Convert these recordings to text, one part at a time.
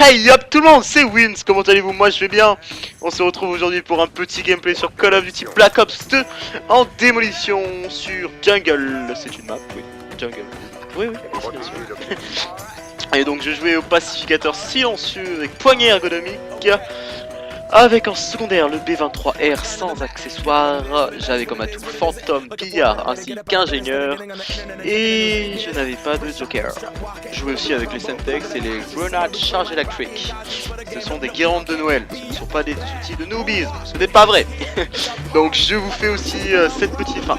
Hey yop tout le monde, c'est Wins, comment allez-vous? Moi je vais bien. On se retrouve aujourd'hui pour un petit gameplay sur Call of Duty Black Ops 2 en démolition sur Jungle. C'est une map, oui, Jungle. Oui, bien sûr. Et donc je jouais au pacificateur silencieux avec poignée ergonomique, avec en secondaire le B23R sans accessoires. J'avais comme atout fantôme, billard ainsi qu'ingénieur. Et je n'avais pas de joker. Je jouais aussi avec les Semtex et les grenades charge électriques. Ce sont des guirlandes de Noël, ce ne sont pas des outils de noobies, ce n'est pas vrai. Donc je vous fais aussi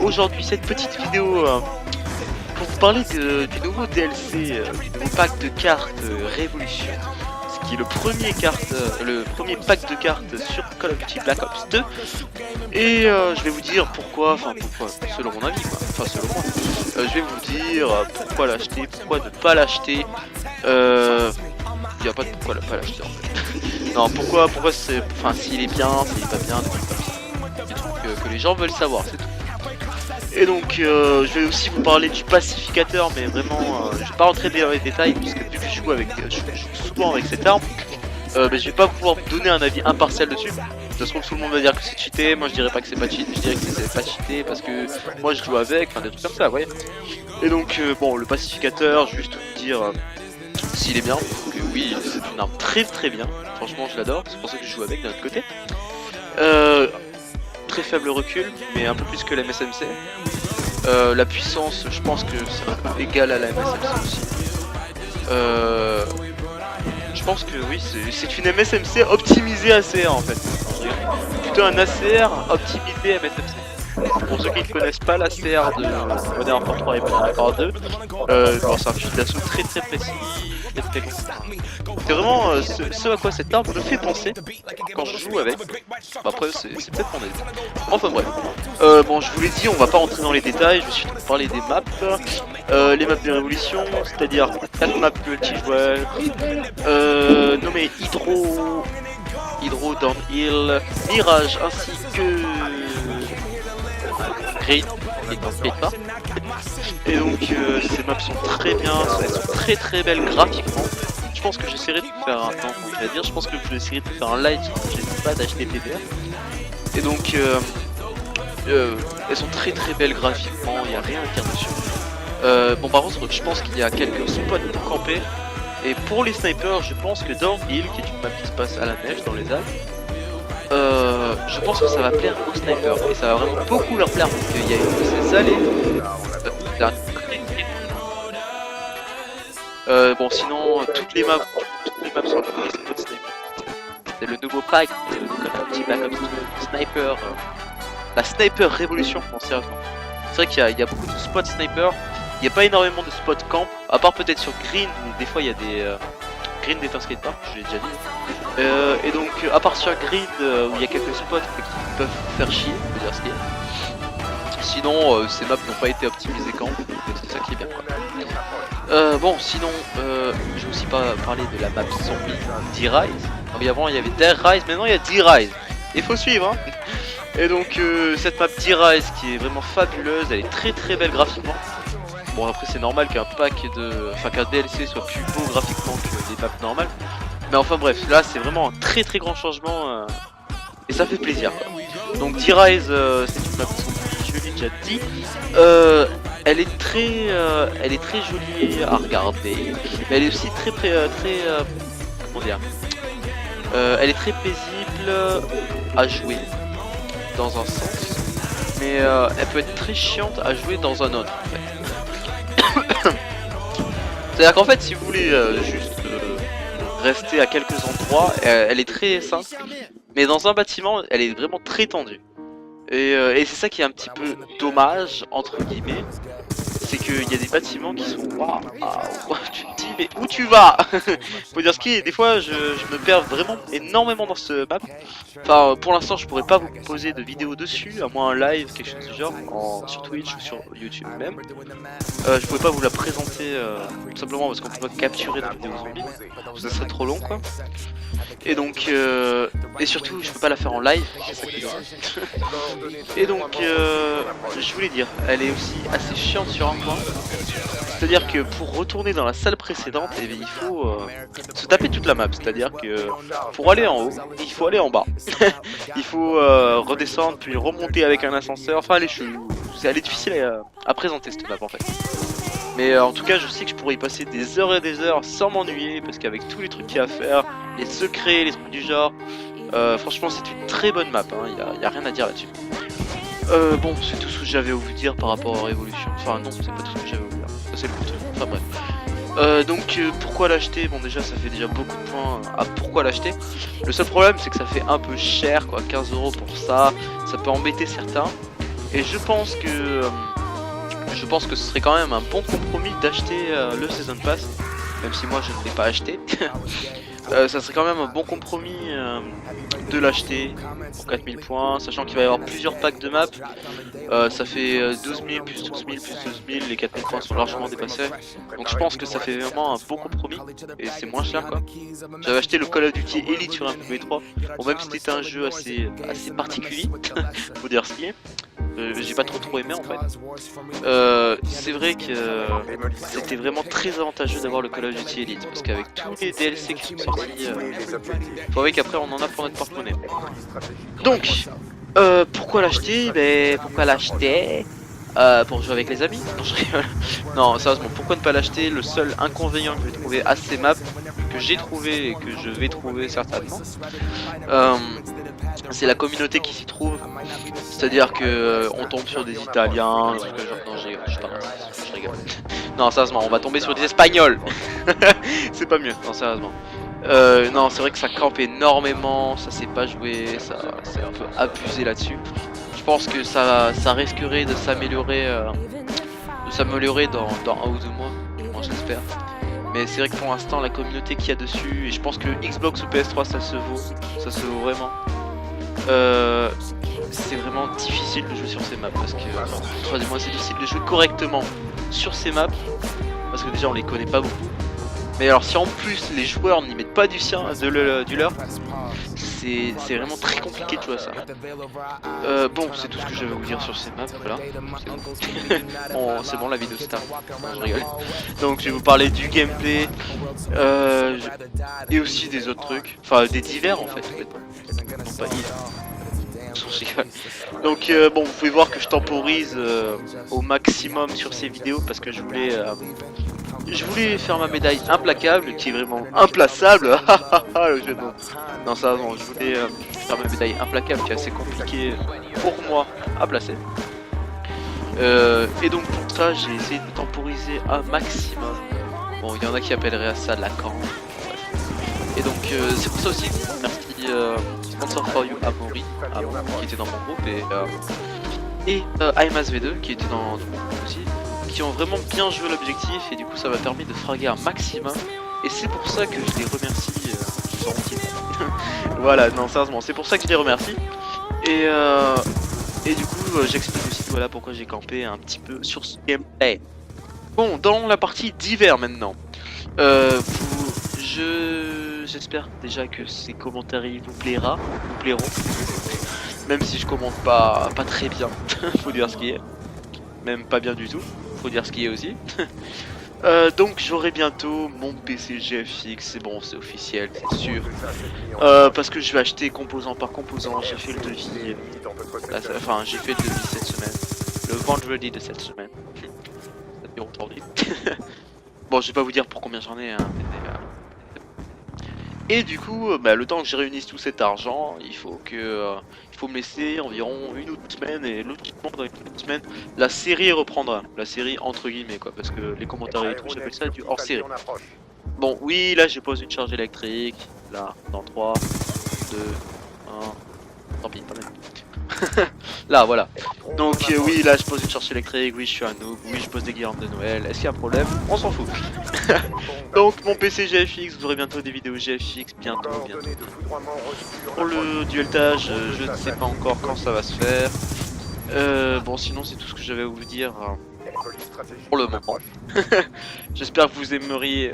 aujourd'hui cette petite vidéo pour vous parler du nouveau DLC, du nouveau pack de cartes Révolution. Qui est le premier pack de cartes sur Call of Duty Black Ops 2. Et je vais vous dire pourquoi, selon mon avis quoi, selon moi. Je vais vous dire pourquoi l'acheter, pourquoi ne pas l'acheter. Il n'y a pas de pourquoi ne pas l'acheter en fait. Non, pourquoi c'est, s'il est bien, s'il est pas bien, des trucs que les gens veulent savoir, c'est tout. Et donc je vais aussi vous parler du pacificateur, mais vraiment je vais pas rentrer dans les détails puisque vu que je joue souvent avec cette arme, je vais pas pouvoir vous donner un avis impartial dessus. Ça se trouve tout le monde va dire que c'est cheaté, moi je dirais pas que c'est pas cheaté, je dirais que c'est pas cheaté parce que moi je joue avec, des trucs comme ça, vous voyez. Et donc bon, le pacificateur, juste vous dire s'il est bien, que oui c'est une arme très bien, franchement je l'adore, c'est pour ça que je joue avec d'un autre côté. Très faible recul, mais un peu plus que la MSMC. La puissance, je pense que c'est un peu égal à la MSMC aussi. Je pense que oui, c'est une MSMC optimisée ACR en fait. Plutôt un ACR optimisé MSMC. Pour ceux qui ne connaissent pas l'ACR de Modern Warfare 3 et Modern Warfare 2, c'est un fusil d'assaut très précis, très long. C'est vraiment ce à quoi cette arme me fait penser quand je joue avec. Après c'est peut-être mon avis. Enfin bref. Bon, je vous l'ai dit, on va pas rentrer dans les détails, je vais surtout parler des maps. Les maps de Révolution, c'est-à-dire 4 maps multijoueurs, nommées Hydro, Downhill, Mirage ainsi que Green, et dans pas. Et donc ces maps sont très bien, elles sont très belles graphiquement. Je pense que j'essaierai de faire un temps, je pense que je vais essayer de faire un live si j'essaie pas d'acheter TBR. Et donc elles sont très belles graphiquement, il n'y a rien à dire dessus. Bon par contre je pense qu'il y a quelques spots pour camper. Et pour les snipers, je pense que Downhill, qui est une map qui se passe à la neige dans les Alpes, je pense que ça va plaire aux snipers et ça va vraiment beaucoup leur plaire parce qu'il y a une de ces allées. Bon sinon toutes les maps sont les spots sniper. C'est le nouveau pack, c'est le petit Black Ops 2 sniper, la sniper révolution, non sérieusement. C'est vrai qu'il y a beaucoup de spots sniper, il n'y a pas énormément de spots camp, à part peut-être sur Green où des fois il y a des Green Defense Skatepark, je l'ai déjà dit. Et donc à part sur Green où il y a quelques spots qui peuvent faire chier, on peut dire ce qu'il y a. Sinon ces maps n'ont pas été optimisées camp, c'est ça qui est bien quoi. Bon sinon je vais aussi pas parler de la map zombie D-Rise. Oui, avant il y avait D-Rise, maintenant il y a D-Rise. Il faut suivre hein. Et donc cette map D-Rise qui est vraiment fabuleuse, elle est très belle graphiquement. Bon après c'est normal qu'un qu'un DLC soit plus beau graphiquement que des maps normales. Mais enfin bref, là c'est vraiment un très grand changement et ça fait plaisir quoi. Donc D-Rise c'est une map zombie, je l'ai déjà dit. Elle est très jolie à regarder, mais elle est aussi comment dire, elle est très paisible à jouer dans un sens, mais elle peut être très chiante à jouer dans un autre en fait. C'est-à-dire qu'en fait si vous voulez juste rester à quelques endroits, elle est très simple, mais dans un bâtiment elle est vraiment très tendue. Et c'est ça qui est un petit peu dommage entre guillemets, c'est qu'il y a des bâtiments qui sont waouh, tu te dis mais où tu vas. Faut dire ce qui est, des fois je me perds vraiment énormément dans ce map. Enfin pour l'instant je pourrais pas vous proposer de vidéo dessus, à moins un live, quelque chose du genre, sur Twitch ou sur YouTube même. Je pourrais pas vous la présenter tout simplement parce qu'on peut pas capturer la vidéo zombie, ça serait trop long quoi. Et donc et surtout je peux pas la faire en live, c'est ça qui est dommage. Et donc je voulais dire, elle est aussi assez chiante sur un point. C'est-à-dire que pour retourner dans la salle précédente, eh bien, il faut se taper toute la map. C'est-à-dire que pour aller en haut, il faut aller en bas. Il faut redescendre puis remonter avec un ascenseur. Enfin, elle est difficile à présenter cette map en fait. Mais en tout cas, je sais que je pourrais y passer des heures et des heures sans m'ennuyer parce qu'avec tous les trucs qu'il y a à faire, les secrets, les trucs du genre, franchement, c'est une très bonne map. Il y a rien à dire là-dessus. Bon, c'est tout ce que j'avais à vous dire par rapport à Révolution. Enfin, non, c'est pas tout ce que j'avais à vous dire. Ça, c'est le truc. Enfin, bref. Donc, pourquoi l'acheter? Bon, déjà, ça fait déjà beaucoup de points à pourquoi l'acheter. Le seul problème, c'est que ça fait un peu cher, quoi. 15 € pour ça. Ça peut embêter certains. Et je pense que ce serait quand même un bon compromis d'acheter le Season Pass, même si moi je ne l'ai pas acheté. Ça serait quand même un bon compromis de l'acheter pour 4000 points, sachant qu'il va y avoir plusieurs packs de maps. Ça fait 12 000 plus 12 000 plus 12 000, les 4000 points sont largement dépassés. Donc je pense que ça fait vraiment un bon compromis et c'est moins cher quoi. J'avais acheté le Call of Duty Elite sur un PV3, bon, même si c'était un jeu assez particulier, faut dire ce qui est. J'ai pas trop aimé en fait. C'est vrai que c'était vraiment très avantageux d'avoir le Call of Duty Elite parce qu'avec tous les DLC qui sont sortis, faut avouer qu'après on en a pour notre porte-monnaie. Donc, pourquoi l'acheter? Pour jouer avec les amis? Non, je rigole. Non, sérieusement, pourquoi ne pas l'acheter? Le seul inconvénient que j'ai trouvé à ces maps, que j'ai trouvé et que je vais trouver certainement, c'est la communauté qui s'y trouve. C'est-à-dire que on tombe sur des Italiens, genre, non, je rigole. Non, sérieusement, on va tomber sur des Espagnols. C'est pas mieux, non, sérieusement. Non, c'est vrai que ça campe énormément, ça sait pas jouer, ça c'est un peu abusé là-dessus. Je pense que ça risquerait de s'améliorer dans 1 ou 2 mois, moi je l'espère. Mais c'est vrai que pour l'instant la communauté qu'il y a dessus, et je pense que Xbox ou PS3 ça se vaut vraiment. C'est vraiment difficile de jouer sur ces maps parce que troisièmement c'est difficile de jouer correctement sur ces maps parce que déjà on les connaît pas beaucoup. Mais alors si en plus les joueurs n'y mettent pas du leur, c'est vraiment très compliqué de jouer à ça. Bon, c'est tout ce que j'avais à vous dire sur ces maps, voilà. Bon, c'est bon, la vidéo c'est terminé. Je rigole. Donc je vais vous parler du gameplay et aussi des autres trucs, enfin des divers en fait. Non pas donc bon, vous pouvez voir que je temporise au maximum sur ces vidéos parce que je voulais faire ma médaille implacable qui est vraiment implaçable. Le jeu de mots. Non, ça non, je voulais faire ma médaille implacable qui est assez compliqué pour moi à placer. Et donc pour ça j'ai essayé de temporiser un maximum. Bon, il y en a qui appelleraient à ça de la camp. Et donc c'est pour ça aussi, merci Sponsor for You Amaury qui était dans mon groupe et IMASV2 qui était dans mon groupe aussi, qui ont vraiment bien joué l'objectif et du coup ça m'a permis de fraguer un maximum et c'est pour ça que je les remercie sans honte. Voilà, non sérieusement, c'est pour ça que je les remercie et du coup j'explique aussi voilà pourquoi j'ai campé un petit peu sur ce gameplay. Bon, dans la partie d'hiver maintenant, j'espère déjà que ces commentaires vous plairont, même si je commente pas très bien, faut dire ce qui est, même pas bien du tout, faut dire ce qui est aussi. Donc j'aurai bientôt mon PC GFX, c'est bon, c'est officiel, c'est sûr, parce que je vais acheter composant par composant. J'ai fait le devis, enfin j'ai fait le devis cette semaine, le vendredi de cette semaine. Ça fait longtemps dit. Bon, je vais pas vous dire pour combien j'en ai, hein, et du coup, le temps que je réunisse tout cet argent, il faut me laisser environ 1 ou 2 semaines, et logiquement dans 1 ou 2 semaines, la série reprendra. La série entre guillemets quoi, parce que les commentaires et tout, j'appelle ça du hors série. Bon, oui, là j'ai posé une charge électrique, là, dans 3, 2, 1, tant pis, pas même. Là, voilà. Donc oui, là je pose une charge électrique, oui je suis un noob, oui je pose des guirlandes de Noël, est-ce qu'il y a un problème? On s'en fout. Donc mon PC GFX, vous aurez bientôt des vidéos GFX, bientôt. Pour le dueltage, je ne sais pas encore quand ça va se faire. Bon sinon c'est tout ce que j'avais à vous dire pour le moment. J'espère que vous aimerez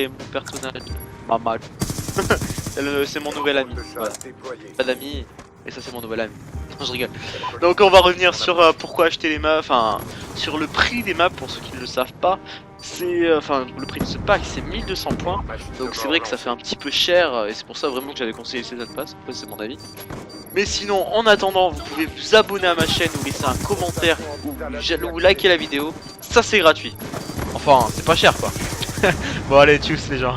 mon personnage, Mamal. C'est mon nouvel ami, voilà. Pas d'amis, et ça c'est mon nouvel ami. Non, je rigole. Donc on va revenir sur pourquoi acheter les maps, enfin sur le prix des maps pour ceux qui ne le savent pas. C'est enfin le prix de ce pack c'est 1200 points. Donc c'est vrai que ça fait un petit peu cher et c'est pour ça vraiment que j'avais conseillé le Season Pass. Après c'est mon avis. Mais sinon en attendant vous pouvez vous abonner à ma chaîne ou laisser un commentaire ou liker la vidéo. Ça c'est gratuit. Enfin c'est pas cher quoi. Bon allez tchuss les gens.